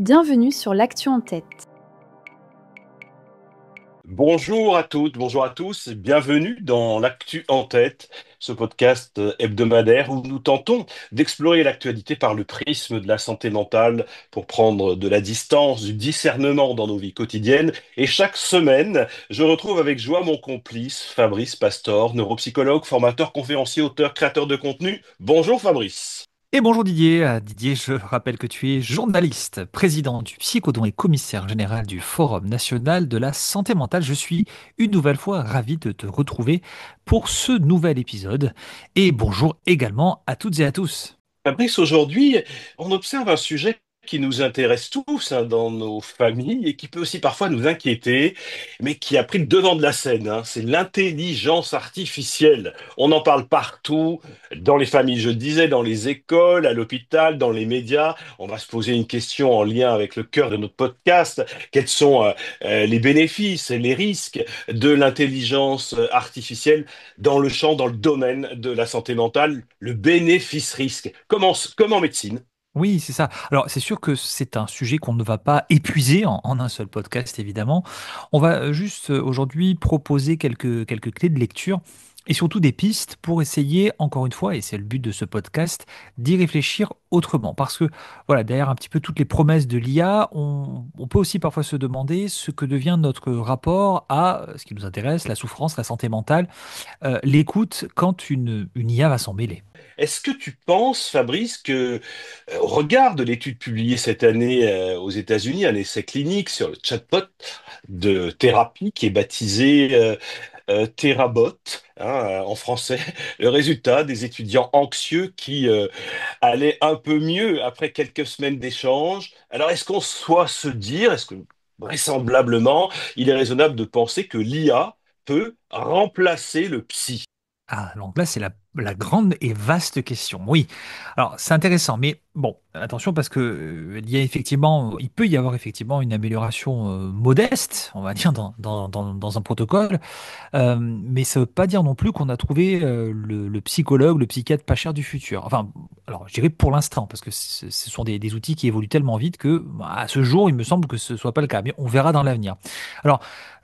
Bienvenue sur l'Actu en tête. Bonjour à toutes, bonjour à tous, et bienvenue dans l'Actu en tête, ce podcast hebdomadaire où nous tentons d'explorer l'actualité par le prisme de la santé mentale pour prendre de la distance, du discernement dans nos vies quotidiennes. Et chaque semaine, je retrouve avec joie mon complice, Fabrice Pastor, neuropsychologue, formateur, conférencier, auteur, créateur de contenu. Bonjour Fabrice. Et bonjour Didier. Didier, je rappelle que tu es journaliste, président du Psychodon et commissaire général du Forum national de la santé mentale. Je suis une nouvelle fois ravi de te retrouver pour ce nouvel épisode. Et bonjour également à toutes et à tous. Fabrice, aujourd'hui, on observe un sujet qui nous intéresse tous dans nos familles et qui peut aussi parfois nous inquiéter, mais qui a pris le devant de la scène, hein. C'est l'intelligence artificielle. On en parle partout, dans les familles, je le disais, dans les écoles, à l'hôpital, dans les médias. On va se poser une question en lien avec le cœur de notre podcast. Quels sont les bénéfices et les risques de l'intelligence artificielle dans le champ, dans le domaine de la santé mentale, le bénéfice-risque, comme en médecine. Oui, c'est ça. Alors, c'est sûr que c'est un sujet qu'on ne va pas épuiser en un seul podcast, évidemment. On va juste aujourd'hui proposer quelques clés de lecture et surtout des pistes pour essayer, encore une fois, et c'est le but de ce podcast, d'y réfléchir autrement. Parce que, voilà, derrière un petit peu toutes les promesses de l'IA, on peut aussi parfois se demander ce que devient notre rapport à ce qui nous intéresse, la souffrance, la santé mentale, l'écoute, quand une IA va s'en mêler. Est-ce que tu penses, Fabrice, que, au regard de l'étude publiée cette année aux États-Unis, un essai clinique sur le chatbot de thérapie qui est baptisé Therabot, hein, en français, le résultat des étudiants anxieux qui allaient un peu mieux après quelques semaines d'échange. Alors, est-ce qu'on soit se dire, est-ce que vraisemblablement, il est raisonnable de penser que l'IA peut remplacer le psy? Ah, donc là, c'est la grande et vaste question. Oui, alors c'est intéressant, mais bon, attention parce que il peut y avoir effectivement une amélioration modeste, on va dire, dans un protocole. Mais ça veut pas dire non plus qu'on a trouvé le psychologue, le psychiatre pas cher du futur. Enfin, alors je dirais pour l'instant, parce que ce sont des outils qui évoluent tellement vite que bah, à ce jour, il me semble que ce soit pas le cas. Mais on verra dans l'avenir. Alors,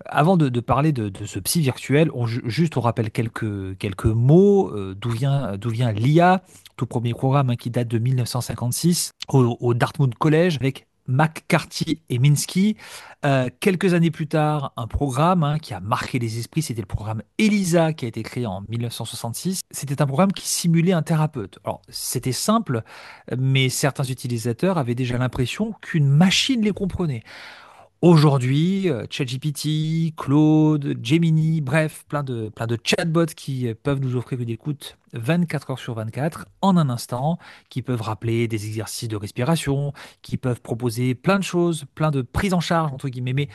avant de parler de ce psy virtuel, juste on rappelle quelques mots. D'où vient l'IA, tout premier programme, hein, qui date de 1956 au Dartmouth College avec McCarthy et Minsky. Quelques années plus tard, un programme, hein, qui a marqué les esprits, c'était le programme ELISA qui a été créé en 1966. C'était un programme qui simulait un thérapeute. Alors, c'était simple, mais certains utilisateurs avaient déjà l'impression qu'une machine les comprenait. Aujourd'hui, ChatGPT, Claude, Gemini, bref, plein de chatbots qui peuvent nous offrir une écoute 24 heures sur 24 en un instant, qui peuvent rappeler des exercices de respiration, qui peuvent proposer plein de choses, plein de prises en charge, entre guillemets. Mais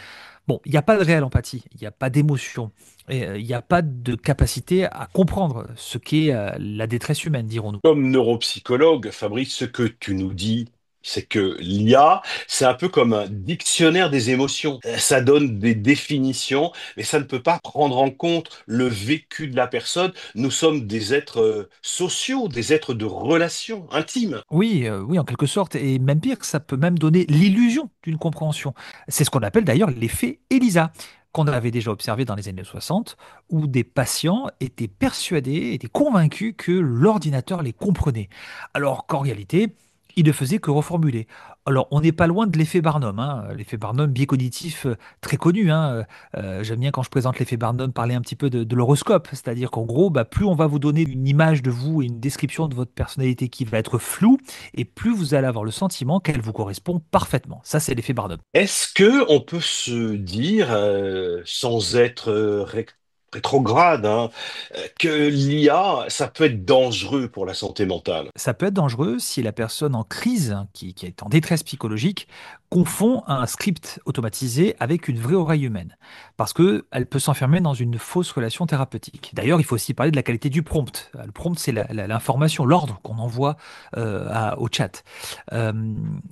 bon, il n'y a pas de réelle empathie, il n'y a pas d'émotion, et il n'y a pas de capacité à comprendre ce qu'est la détresse humaine, dirons-nous. Comme neuropsychologue, Fabrice, ce que tu nous dis, c'est que l'IA, c'est un peu comme un dictionnaire des émotions. Ça donne des définitions, mais ça ne peut pas prendre en compte le vécu de la personne. Nous sommes des êtres sociaux, des êtres de relations intimes. Oui, oui, en quelque sorte, et même pire, ça peut même donner l'illusion d'une compréhension. C'est ce qu'on appelle d'ailleurs l'effet ELISA, qu'on avait déjà observé dans les années 60, où des patients étaient persuadés, étaient convaincus que l'ordinateur les comprenait, alors qu'en réalité, il ne faisait que reformuler. Alors, on n'est pas loin de l'effet Barnum, hein, l'effet Barnum, biais cognitif très connu, hein. J'aime bien quand je présente l'effet Barnum parler un petit peu de l'horoscope, c'est-à-dire qu'en gros, bah, plus on va vous donner une image de vous et une description de votre personnalité qui va être floue, et plus vous allez avoir le sentiment qu'elle vous correspond parfaitement. Ça, c'est l'effet Barnum. Est-ce que on peut se dire, sans être rétrograde, hein, que l'IA, ça peut être dangereux pour la santé mentale? Ça peut être dangereux si la personne en crise, hein, qui est en détresse psychologique, confond un script automatisé avec une vraie oreille humaine. Parce qu'elle peut s'enfermer dans une fausse relation thérapeutique. D'ailleurs, il faut aussi parler de la qualité du prompt. Le prompt, c'est l'information, l'ordre qu'on envoie au chat. Euh,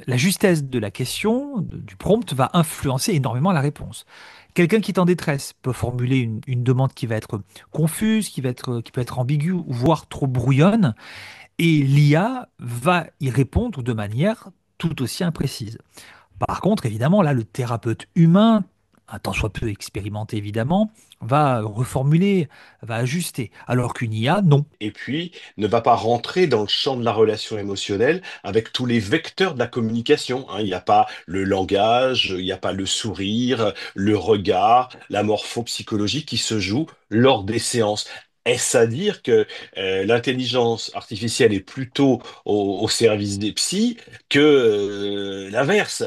la justesse de la question, du prompt, va influencer énormément la réponse. Quelqu'un qui est en détresse peut formuler une demande qui va être confuse, qui peut être ambiguë, voire trop brouillonne, et l'IA va y répondre de manière tout aussi imprécise. Par contre, évidemment, là, le thérapeute humain, un tant soit peu expérimenté évidemment, va reformuler, va ajuster, alors qu'une IA, non. Et puis ne va pas rentrer dans le champ de la relation émotionnelle avec tous les vecteurs de la communication, hein. Il n'y a pas le langage, il n'y a pas le sourire, le regard, la morphopsychologie qui se joue lors des séances. Est-ce à dire que l'intelligence artificielle est plutôt au service des psys que l'inverse?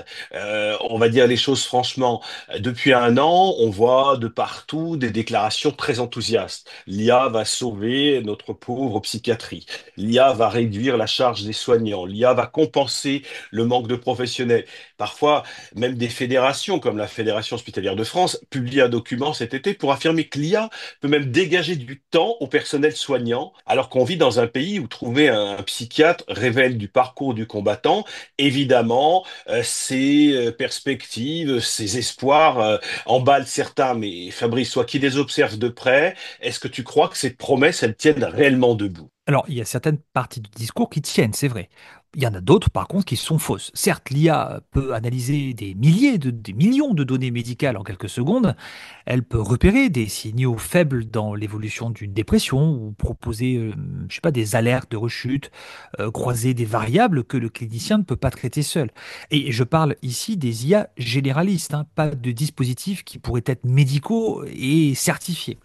On va dire les choses franchement. Depuis un an, on voit de partout des déclarations très enthousiastes. L'IA va sauver notre pauvre psychiatrie. L'IA va réduire la charge des soignants. L'IA va compenser le manque de professionnels. Parfois, même des fédérations comme la Fédération hospitalière de France publient un document cet été pour affirmer que l'IA peut même dégager du temps au personnel soignant, alors qu'on vit dans un pays où trouver un psychiatre révèle du parcours du combattant. Évidemment, ces perspectives, ces espoirs emballent certains, mais Fabrice, toi qui les observes de près, est-ce que tu crois que ces promesses, elles tiennent réellement debout? Alors, il y a certaines parties du discours qui tiennent, c'est vrai. Il y en a d'autres, par contre, qui sont fausses. Certes, l'IA peut analyser des milliers, des millions de données médicales en quelques secondes. Elle peut repérer des signaux faibles dans l'évolution d'une dépression ou proposer, je sais pas, des alertes de rechute, croiser des variables que le clinicien ne peut pas traiter seul. Et je parle ici des IA généralistes, hein, pas de dispositifs qui pourraient être médicaux et certifiés.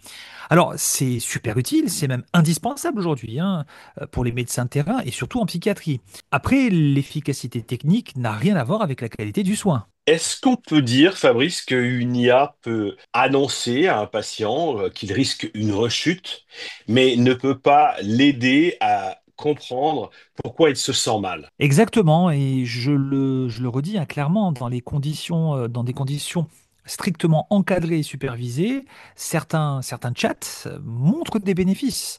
Alors, c'est super utile, c'est même indispensable aujourd'hui, hein, pour les médecins de terrain et surtout en psychiatrie. Après, l'efficacité technique n'a rien à voir avec la qualité du soin. Est-ce qu'on peut dire, Fabrice, qu'une IA peut annoncer à un patient qu'il risque une rechute, mais ne peut pas l'aider à comprendre pourquoi il se sent mal? Exactement, et je le redis, hein, clairement, dans des conditions strictement encadrées et supervisées, certains chats montrent des bénéfices.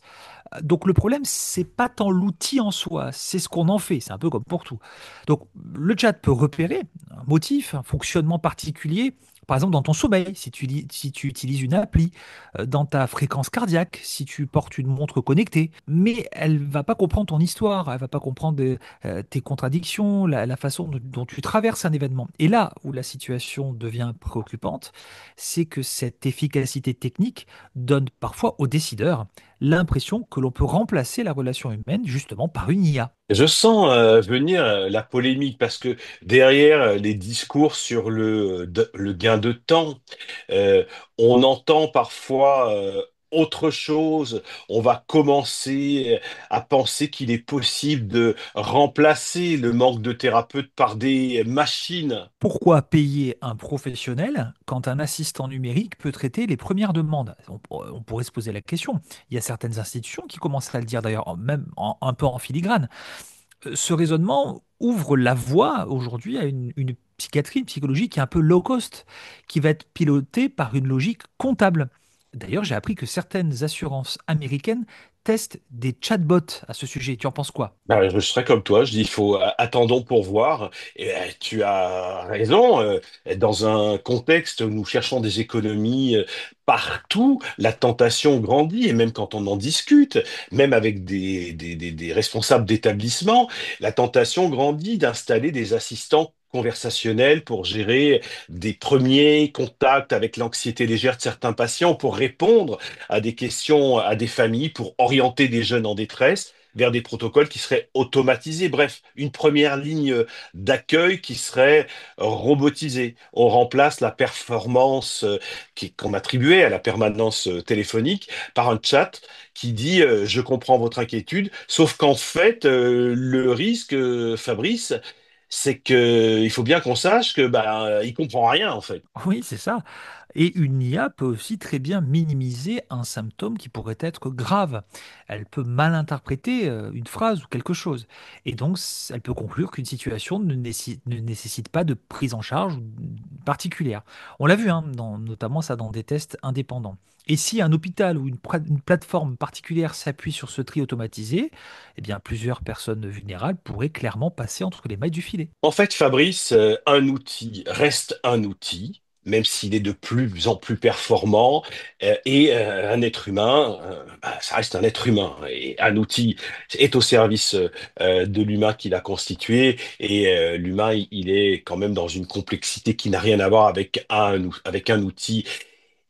Donc le problème, c'est pas tant l'outil en soi, c'est ce qu'on en fait. C'est un peu comme pour tout. Donc le chat peut repérer un motif, un fonctionnement particulier, par exemple dans ton sommeil, si tu utilises une appli, dans ta fréquence cardiaque, si tu portes une montre connectée. Mais elle va pas comprendre ton histoire, elle va pas comprendre tes contradictions, la façon dont tu traverses un événement. Et là où la situation devient préoccupante, c'est que cette efficacité technique donne parfois aux décideurs l'impression que l'on peut remplacer la relation humaine justement par une IA. Je sens venir la polémique parce que derrière les discours sur le gain de temps, euh, on entend parfois autre chose. On va commencer à penser qu'il est possible de remplacer le manque de thérapeutes par des machines. Pourquoi payer un professionnel quand un assistant numérique peut traiter les premières demandes? On pourrait se poser la question. Il y a certaines institutions qui commencent à le dire d'ailleurs, même un peu en filigrane. Ce raisonnement ouvre la voie aujourd'hui à une psychiatrie, une psychologie qui est un peu low cost, qui va être pilotée par une logique comptable. D'ailleurs, j'ai appris que certaines assurances américaines testent des chatbots à ce sujet. Tu en penses quoi? Ben, je serais comme toi, je dis il faut attendons pour voir. Et tu as raison. Dans un contexte où nous cherchons des économies partout, la tentation grandit. Et même quand on en discute, même avec des responsables d'établissements, la tentation grandit d'installer des assistants conversationnels pour gérer des premiers contacts avec l'anxiété légère de certains patients, pour répondre à des questions à des familles, pour orienter des jeunes en détresse vers des protocoles qui seraient automatisés. Bref, une première ligne d'accueil qui serait robotisée. On remplace la performance qu'on attribuait à la permanence téléphonique par un chat qui dit je comprends votre inquiétude, sauf qu'en fait, le risque, Fabrice, c'est que il faut bien qu'on sache que il comprend rien en fait. Oui, c'est ça. Et une IA peut aussi très bien minimiser un symptôme qui pourrait être grave. Elle peut mal interpréter une phrase ou quelque chose. Et donc, elle peut conclure qu'une situation ne nécessite pas de prise en charge particulière. On l'a vu, hein, notamment ça dans des tests indépendants. Et si un hôpital ou une plateforme particulière s'appuie sur ce tri automatisé, eh bien, plusieurs personnes vulnérables pourraient clairement passer entre les mailles du filet. En fait, Fabrice, un outil reste un outil. même s'il est de plus en plus performant. Un être humain, bah, ça reste un être humain. Et un outil est au service de l'humain qu'il a constitué. L'humain, il est quand même dans une complexité qui n'a rien à voir avec avec un outil.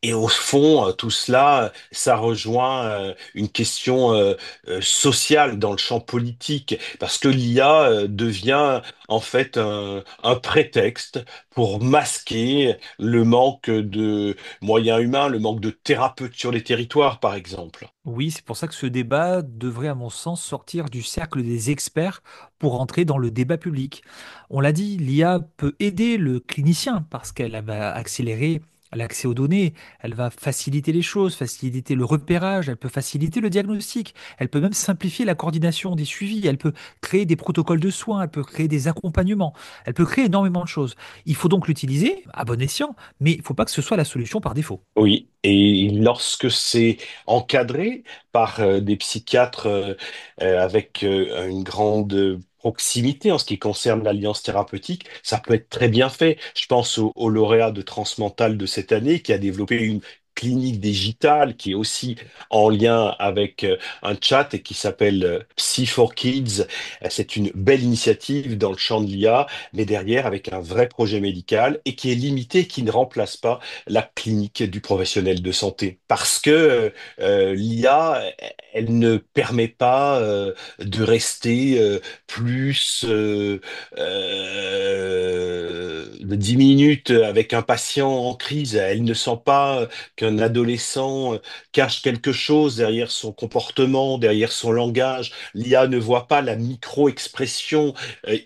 Et au fond, tout cela, ça rejoint une question sociale dans le champ politique, parce que l'IA devient en fait un prétexte pour masquer le manque de moyens humains, le manque de thérapeutes sur les territoires, par exemple. Oui, c'est pour ça que ce débat devrait, à mon sens, sortir du cercle des experts pour entrer dans le débat public. On l'a dit, l'IA peut aider le clinicien parce qu'elle va accélérer l'accès aux données, elle va faciliter les choses, faciliter le repérage, elle peut faciliter le diagnostic, elle peut même simplifier la coordination des suivis, elle peut créer des protocoles de soins, elle peut créer des accompagnements, elle peut créer énormément de choses. Il faut donc l'utiliser à bon escient, mais il ne faut pas que ce soit la solution par défaut. Oui, et lorsque c'est encadré par des psychiatres avec une grande proximité en ce qui concerne l'alliance thérapeutique, ça peut être très bien fait. Je pense au lauréat de Transmental de cette année qui a développé une clinique digitale qui est aussi en lien avec un chat et qui s'appelle Psy for Kids. C'est une belle initiative dans le champ de l'IA, mais derrière avec un vrai projet médical et qui est limité, qui ne remplace pas la clinique du professionnel de santé. Parce que l'IA, elle ne permet pas de rester de 10 minutes avec un patient en crise. Elle ne sent pas qu'un adolescent cache quelque chose derrière son comportement, derrière son langage. L'IA ne voit pas la micro-expression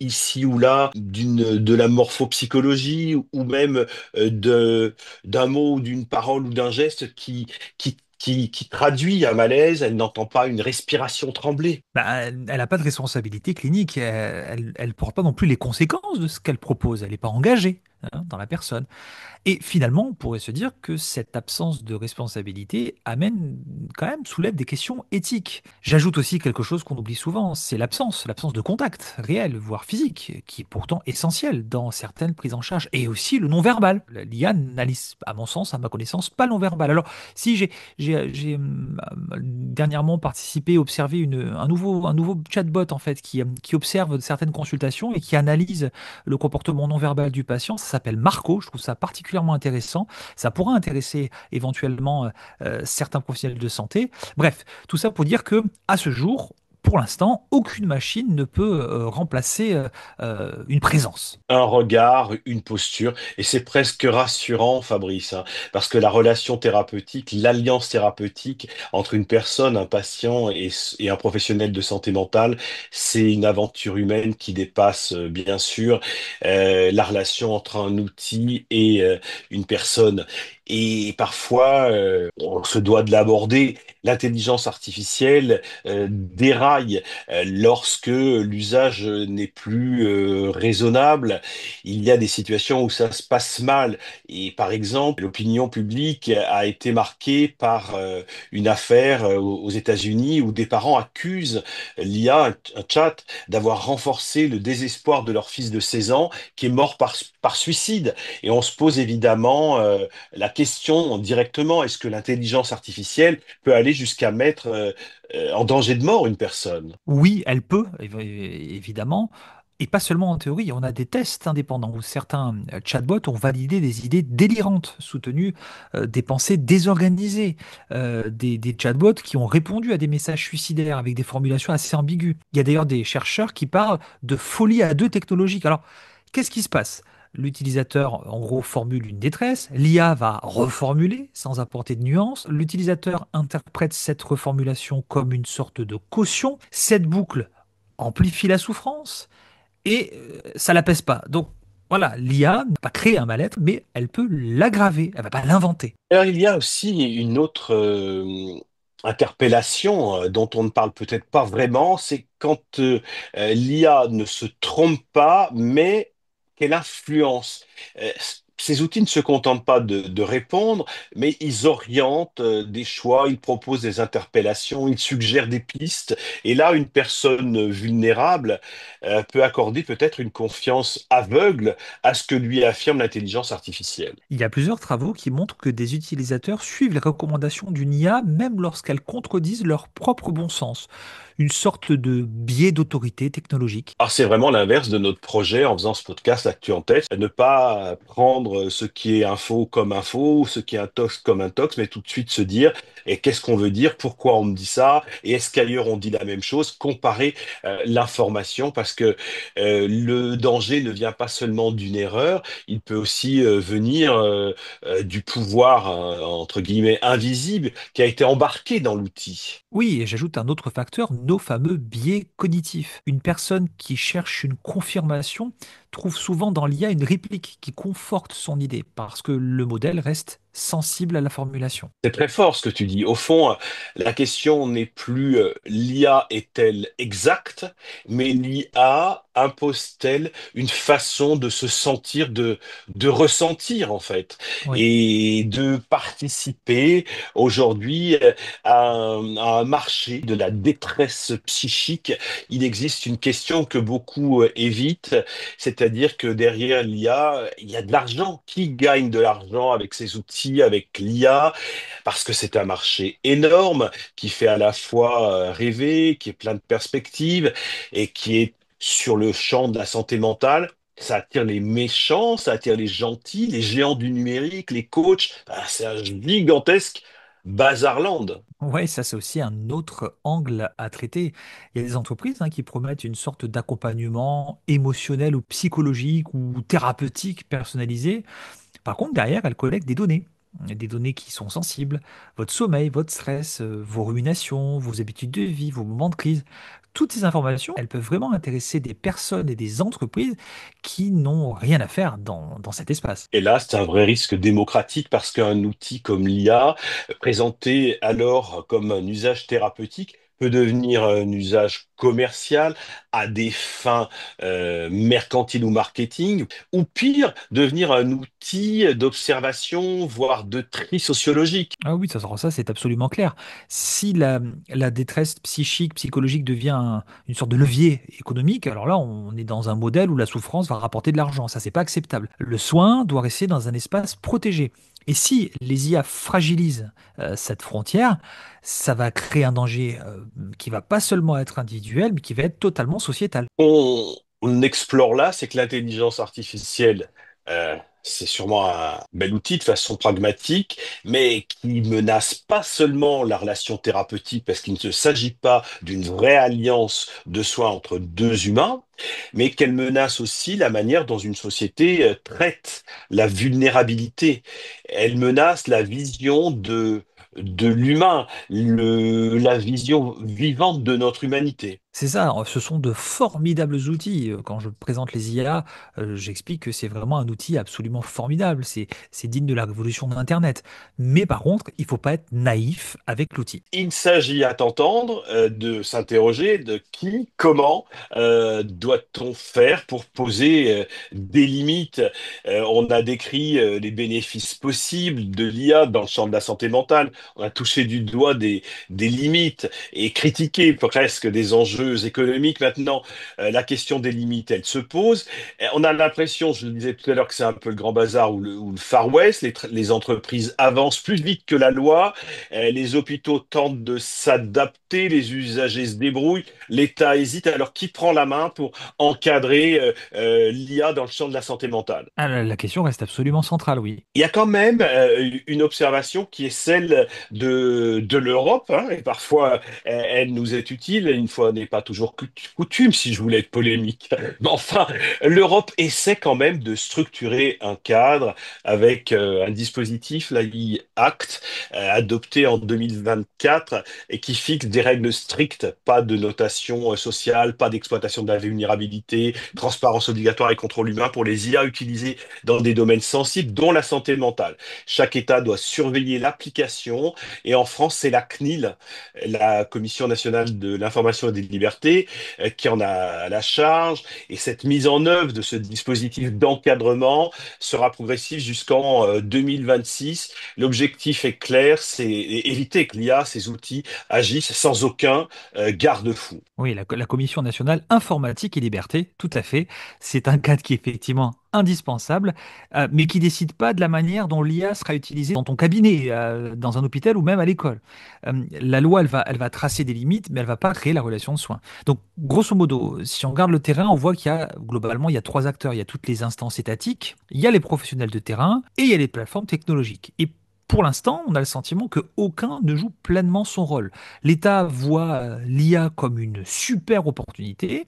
ici ou là de la morphopsychologie ou même d'un mot ou d'une parole ou d'un geste qui traduit un malaise, elle n'entend pas une respiration tremblée. Bah, elle n'a pas de responsabilité clinique, elle porte pas non plus les conséquences de ce qu'elle propose, elle n'est pas engagée dans la personne. Et finalement, on pourrait se dire que cette absence de responsabilité amène quand même, soulève des questions éthiques. J'ajoute aussi quelque chose qu'on oublie souvent, c'est l'absence de contact réel, voire physique, qui est pourtant essentiel dans certaines prises en charge, et aussi le non-verbal. L'IA n'analyse, à mon sens, à ma connaissance, pas le non-verbal. Alors, si dernièrement participé, observé un nouveau chatbot, en fait, qui observe certaines consultations et qui analyse le comportement non verbal du patient. Ça s'appelle Marco. Je trouve ça particulièrement intéressant. Ça pourra intéresser éventuellement certains professionnels de santé. Bref, tout ça pour dire que à ce jour, pour l'instant, aucune machine ne peut remplacer une présence. Un regard, une posture, et c'est presque rassurant, Fabrice, hein, parce que la relation thérapeutique, l'alliance thérapeutique entre une personne, un patient et un professionnel de santé mentale, c'est une aventure humaine qui dépasse, bien sûr, la relation entre un outil et une personne. Et parfois, on se doit de l'aborder. L'intelligence artificielle déraille lorsque l'usage n'est plus raisonnable. Il y a des situations où ça se passe mal. Et par exemple, l'opinion publique a été marquée par une affaire aux États-Unis où des parents accusent l'IA, un chat, d'avoir renforcé le désespoir de leur fils de 16 ans qui est mort par suicide. Et on se pose évidemment la question directement, est-ce que l'intelligence artificielle peut aller jusqu'à mettre en danger de mort une personne? Oui, elle peut, évidemment. Et pas seulement en théorie, on a des tests indépendants où certains chatbots ont validé des idées délirantes, soutenu des pensées désorganisées, des chatbots qui ont répondu à des messages suicidaires avec des formulations assez ambiguës. Il y a d'ailleurs des chercheurs qui parlent de folie à deux technologiques. Alors, qu'est-ce qui se passe? L'utilisateur, en gros, formule une détresse, l'IA va reformuler sans apporter de nuances, l'utilisateur interprète cette reformulation comme une sorte de caution, cette boucle amplifie la souffrance et ça l'apaise pas. Donc voilà, l'IA n'a pas créé un mal-être, mais elle peut l'aggraver, elle va pas l'inventer. Alors, il y a aussi une autre interpellation dont on ne parle peut-être pas vraiment, c'est quand l'IA ne se trompe pas, mais qu'elle influence. Ces outils ne se contentent pas de répondre, mais ils orientent des choix, ils proposent des interpellations, ils suggèrent des pistes. Et là, une personne vulnérable peut accorder peut-être une confiance aveugle à ce que lui affirme l'intelligence artificielle. Il y a plusieurs travaux qui montrent que des utilisateurs suivent les recommandations d'une IA même lorsqu'elles contredisent leur propre bon sens. Une sorte de biais d'autorité technologique. Alors c'est vraiment l'inverse de notre projet en faisant ce podcast Actu en tête, ne pas prendre ce qui est info comme info, ce qui est un tox comme un tox, mais tout de suite se dire, et qu'est-ce qu'on veut dire, pourquoi on me dit ça, et est-ce qu'ailleurs on dit la même chose, comparer l'information, parce que le danger ne vient pas seulement d'une erreur, il peut aussi venir du pouvoir, entre guillemets, invisible qui a été embarqué dans l'outil. Oui, et j'ajoute un autre facteur, nos fameux biais cognitifs. Une personne qui cherche une confirmation trouve souvent dans l'IA une réplique qui conforte son idée parce que le modèle reste sensible à la formulation. C'est très fort ce que tu dis. Au fond, la question n'est plus l'IA est-elle exacte, mais l'IA impose-t-elle une façon de se sentir, de ressentir en fait, Oui. et de participer aujourd'hui à un marché de la détresse psychique. Il existe une question que beaucoup évitent, c'est-à-dire que derrière l'IA, il y a de l'argent. Qui gagne de l'argent avec ces outils, avec l'IA? Parce que c'est un marché énorme qui fait à la fois rêver, qui est plein de perspectives et qui est sur le champ de la santé mentale. Ça attire les méchants, ça attire les gentils, les géants du numérique, les coachs. Ah, c'est un gigantesque bazarland. Ouais, ça c'est aussi un autre angle à traiter. Il y a des entreprises qui promettent une sorte d'accompagnement émotionnel ou psychologique ou thérapeutique personnalisé. Par contre, derrière, elles collectent des données qui sont sensibles, votre sommeil, votre stress, vos ruminations, vos habitudes de vie, vos moments de crise. Toutes ces informations, elles peuvent vraiment intéresser des personnes et des entreprises qui n'ont rien à faire dans cet espace. Et là, c'est un vrai risque démocratique parce qu'un outil comme l'IA, présenté alors comme un usage thérapeutique, peut devenir un usage commercial à des fins mercantiles ou marketing, ou pire, devenir un outil d'observation, voire de tri sociologique. Ah oui, ça c'est absolument clair. Si la détresse psychique, psychologique devient une sorte de levier économique, alors là, on est dans un modèle où la souffrance va rapporter de l'argent. Ça, c'est pas acceptable. Le soin doit rester dans un espace protégé. Et si les IA fragilisent cette frontière, ça va créer un danger qui va pas seulement être individuel, mais qui va être totalement sociétal. On explore là, c'est que l'intelligence artificielle, c'est sûrement un bel outil de façon pragmatique, mais qui menace pas seulement la relation thérapeutique, parce qu'il ne s'agit pas d'une vraie alliance de soins entre deux humains, mais qu'elle menace aussi la manière dont une société traite la vulnérabilité. Elle menace la vision de l'humain, la vision vivante de notre humanité. C'est ça, ce sont de formidables outils. Quand je présente les IA, j'explique que c'est vraiment un outil absolument formidable. C'est digne de la révolution de l'Internet. Mais par contre, il faut pas être naïf avec l'outil. Il s'agit, à t'entendre, de s'interroger de qui, comment doit-on faire pour poser des limites. On a décrit les bénéfices possibles de l'IA dans le champ de la santé mentale. On a touché du doigt des limites et critiqué presque des enjeux économiques. Maintenant, la question des limites, elle se pose. On a l'impression, je le disais tout à l'heure, que c'est un peu le grand bazar ou le Far West. Les entreprises avancent plus vite que la loi. Les hôpitaux tentent de s'adapter, les usagers se débrouillent, l'État hésite. Alors qui prend la main pour encadrer l'IA dans le champ de la santé mentale? Ah, la question reste absolument centrale, oui. Il y a quand même une observation qui est celle de l'Europe, hein, et parfois elle nous est utile, une fois n'est pas toujours coutume, si je voulais être polémique. Mais enfin, l'Europe essaie quand même de structurer un cadre avec un dispositif, l'AI Act, adopté en 2024 et qui fixe des règles strictes, pas de notation sociale, pas d'exploitation de la vulnérabilité, transparence obligatoire et contrôle humain pour les IA utilisées dans des domaines sensibles, dont la santé mentale. Chaque État doit surveiller l'application et en France, c'est la CNIL, la Commission nationale de l'information et des libertés liberté qui en a la charge. Et cette mise en œuvre de ce dispositif d'encadrement sera progressive jusqu'en 2026. L'objectif est clair, c'est éviter que l'IA, ces outils, agissent sans aucun garde-fou. Oui, la Commission nationale informatique et liberté, tout à fait. C'est un cadre qui est effectivement indispensable, mais qui décide pas de la manière dont l'IA sera utilisée dans ton cabinet, dans un hôpital ou même à l'école. La loi, elle va tracer des limites, mais elle va pas créer la relation de soins. Donc, grosso modo, si on regarde le terrain, on voit qu'il y a, globalement, il y a trois acteurs. Il y a toutes les instances étatiques, il y a les professionnels de terrain et il y a les plateformes technologiques. Et pour l'instant, on a le sentiment que aucun ne joue pleinement son rôle. L'État voit l'IA comme une super opportunité.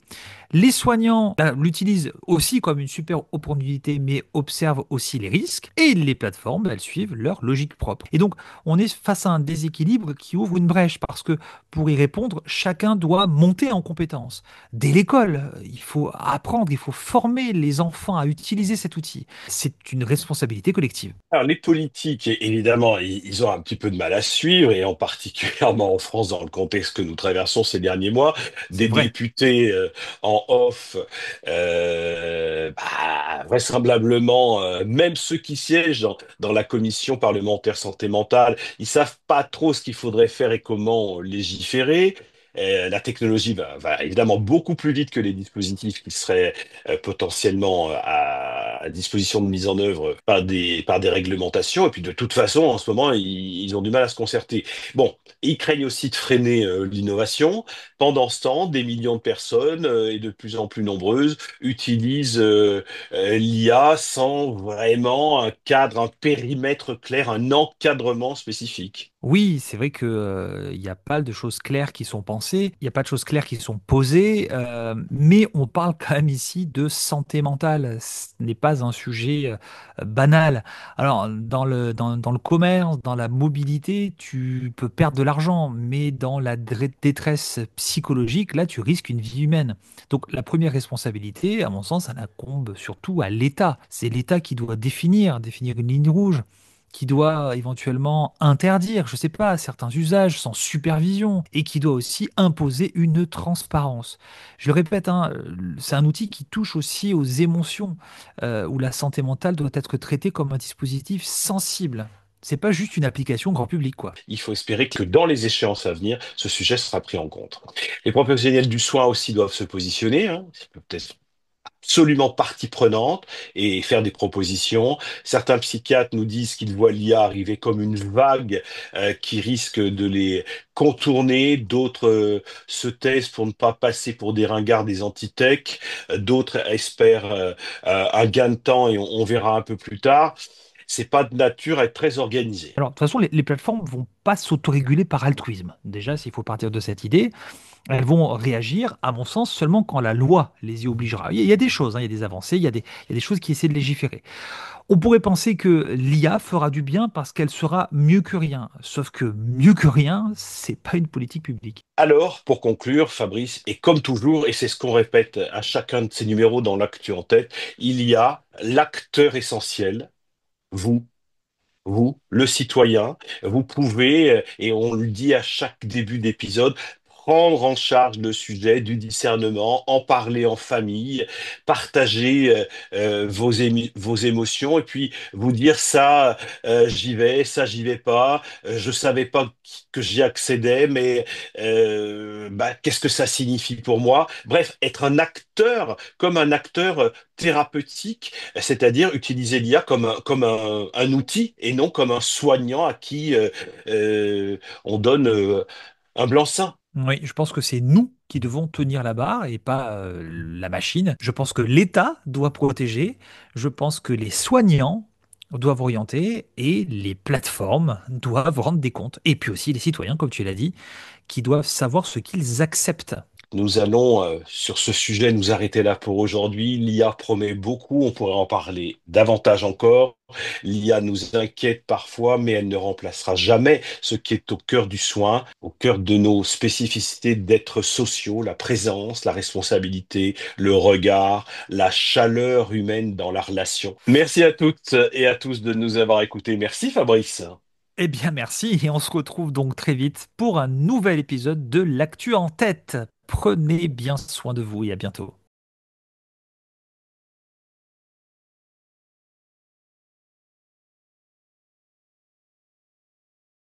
Les soignants l'utilisent aussi comme une super opportunité, mais observent aussi les risques. Et les plateformes, elles suivent leur logique propre. Et donc, on est face à un déséquilibre qui ouvre une brèche parce que pour y répondre, chacun doit monter en compétence. Dès l'école, il faut apprendre, il faut former les enfants à utiliser cet outil. C'est une responsabilité collective. Alors, les politiques, évidemment, ils ont un petit peu de mal à suivre, et en particulièrement en France, dans le contexte que nous traversons ces derniers mois, C'est des vrai. députés en off, vraisemblablement, même ceux qui siègent dans la commission parlementaire santé mentale, ils savent pas trop ce qu'il faudrait faire et comment légiférer. La technologie va évidemment beaucoup plus vite que les dispositifs qui seraient potentiellement à disposition de mise en œuvre par des réglementations. Et puis de toute façon, en ce moment, ils ont du mal à se concerter. Bon, ils craignent aussi de freiner l'innovation. Pendant ce temps, des millions de personnes, et de plus en plus nombreuses, utilisent l'IA sans vraiment un cadre, un périmètre clair, un encadrement spécifique. Oui, c'est vrai que, il n'y a pas de choses claires qui sont pensées, il n'y a pas de choses claires qui sont posées, mais on parle quand même ici de santé mentale. Ce n'est pas un sujet banal. Alors, dans le commerce, dans la mobilité, tu peux perdre de l'argent, mais dans la détresse psychologique, là, tu risques une vie humaine. Donc, la première responsabilité, à mon sens, ça incombe surtout à l'État. C'est l'État qui doit définir une ligne rouge, qui doit éventuellement interdire, je ne sais pas, certains usages sans supervision et qui doit aussi imposer une transparence. Je le répète, hein, c'est un outil qui touche aussi aux émotions, où la santé mentale doit être traitée comme un dispositif sensible. C'est pas juste une application grand public, quoi. Il faut espérer que dans les échéances à venir, ce sujet sera pris en compte. Les professionnels du soin aussi doivent se positionner, hein. C'est peut-être absolument partie prenante et faire des propositions. Certains psychiatres nous disent qu'ils voient l'IA arriver comme une vague qui risque de les contourner. D'autres se taisent pour ne pas passer pour des ringards, des anti-tech. D'autres espèrent un gain de temps, et on verra un peu plus tard. C'est pas de nature à être très organisé. Alors, de toute façon, les plateformes vont pas s'autoréguler par altruisme. Déjà, s'il faut partir de cette idée, elles vont réagir, à mon sens, seulement quand la loi les y obligera. Il y a des choses, hein, il y a des avancées, il y a des choses qui essaient de légiférer. On pourrait penser que l'IA fera du bien parce qu'elle sera mieux que rien. Sauf que mieux que rien, c'est pas une politique publique. Alors, pour conclure, Fabrice, et comme toujours, et c'est ce qu'on répète à chacun de ces numéros dans l'actu en tête, il y a l'acteur essentiel, vous. Vous, le citoyen, vous pouvez, et on le dit à chaque début d'épisode, prendre en charge le sujet du discernement, en parler en famille, partager vos émotions, et puis vous dire ça, j'y vais, ça, j'y vais pas, je savais pas que j'y accédais, mais qu'est-ce que ça signifie pour moi? Bref, être un acteur comme un acteur thérapeutique, c'est-à-dire utiliser l'IA comme un outil et non comme un soignant à qui on donne un blanc-seing. Oui, je pense que c'est nous qui devons tenir la barre et pas la machine. Je pense que l'État doit protéger. Je pense que les soignants doivent orienter et les plateformes doivent rendre des comptes. Et puis aussi les citoyens, comme tu l'as dit, qui doivent savoir ce qu'ils acceptent. Nous allons, sur ce sujet, nous arrêter là pour aujourd'hui. L'IA promet beaucoup, on pourrait en parler davantage encore. L'IA nous inquiète parfois, mais elle ne remplacera jamais ce qui est au cœur du soin, au cœur de nos spécificités d'êtres sociaux, la présence, la responsabilité, le regard, la chaleur humaine dans la relation. Merci à toutes et à tous de nous avoir écoutés. Merci Fabrice. Eh bien, merci et on se retrouve donc très vite pour un nouvel épisode de L'actu en tête. Prenez bien soin de vous et à bientôt.